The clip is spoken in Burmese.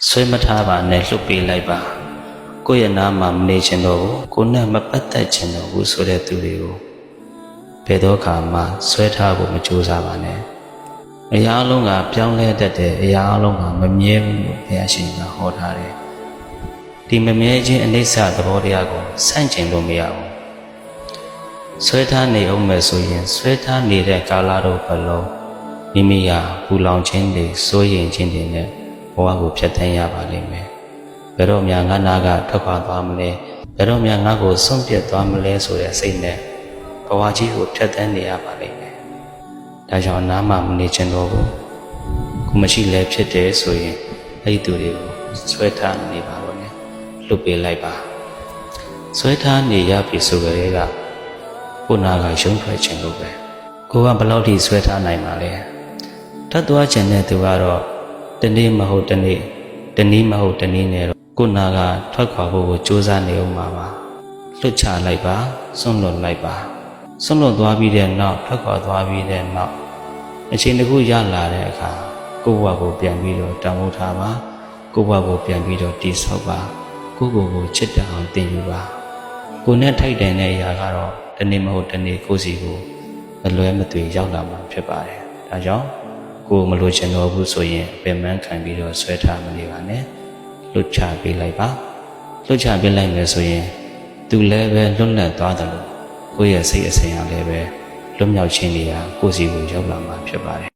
ဆွဲမထားပါနဲ့လှုပ်ပေးလိုက်ပါကိုယ့်ရဲ့နားမှာမနေချင်တော့ဘူးကိုနဲ့မပတ်သက်ချင်တော့ဘူးဆိုတဲ့သူတွေကိုဘယ်တော့မှဆွဲထားဖို့မကြိုးစားပါနဲ့အရာအလုံးကပြောင်းလဲတတ်တဲ့အရာအလုံးကမမြဲဘူးလို့ဘုရားရှင်ကဟောထားတယ်ဒီမမြဲခြင်းအနိစ္စသဘောတရားကိုဆန့်ကျင်လို့မရဘူးဆွဲထားနေအောင်မယ်ဆိုရင်ဆွဲထားနေတဲ့ကာလတော့ဘလုံးမိမိဟာပူလောင်ခြင်းတွေစိုးရိမ်ခြင်းတွေနဲ့ဘဝကိုဖျက်ဆီးရပါလိမ့်မယ်ဘယ်တော့မှငါနာကထွက်ခွာသွားမလဲဘယ်တော့မှငါကိုဆုံးပြတ်သွားမလဲဆိုတဲ့စိတ်နဲ့ဘဝကြီးကိုဖျက်ဆီးနေရပါလိမ့်မယ်ဒါကြောင့်နားမှမနေချင်တော့ဘူးခုမရှိလဲဖြစ်တယ်ဆိုရင်အဲ့ဒီသူတွေကိုဆွဲထားနေပါတော့နဲ့လွတ်ပေးလိုက်ပါဆွဲထားနေရပြီဆိုကြတဲ့ကကိုနာကရုံးထွက်ခြင်းလို့ပဲကိုကဘယ်လောက်ထိဆွဲထားနိုင်မှာလဲထပ်သွားခြင်းတဲ့သူကတော့တနေ့မဟုတ်တနေ့တနည်းမဟုတ်တနည်းနဲ့တော့ကိုနာကထွက်ခွာဖို့ကိုစူးစမ်းနေအောင်ပါလွတ်ချလိုက်ပါစွန့်လွတ်လိုက်ပါစွန့်လွတ်သွားပြီးတဲ့နောက်ထွက်ခွာသွားပြီးတဲ့နောက်အချိန်တစ်ခုရလာတဲ့အခါကိုယ့်ဘဝကိုပြန်ပြီးတော့တန်ဖိုးထားပါကိုယ့်ဘဝကိုပြန်ပြီးတော့တည်ဆောက်ပါကိုယ့်ကိုယ်ချစ်တတ်အောင်သင်ယူပါကိုယ်နဲ့ထိုက်တန်တဲ့အရာကတော့တနေ့မဟုတ်တနေ့ကိုယ်စီကိုမလွဲမသွေရောက်လာမှာဖြစ်ပါတယ်ဒါကြောင့်ကိုယ်မလိုချင်တော့ဘူးဆိုရင်ပင်ပန်းခံပြီးတော့ဆွဲထားမနေပါနဲ့လွတ်ချပေးလိုက်ပါလွတ်ချပေးလိုက်မယ်ဆိုရင်သူလည်းပဲလွတ်လပ်သွားတယ်လို့ကိုယ့်ရဲ့စိတ်အစဉ်အလာလည်းပဲလွတ်မြောက်ခြင်းနေရာကိုယ်စီကိုရောက်လာမှာဖြစ်ပါတယ်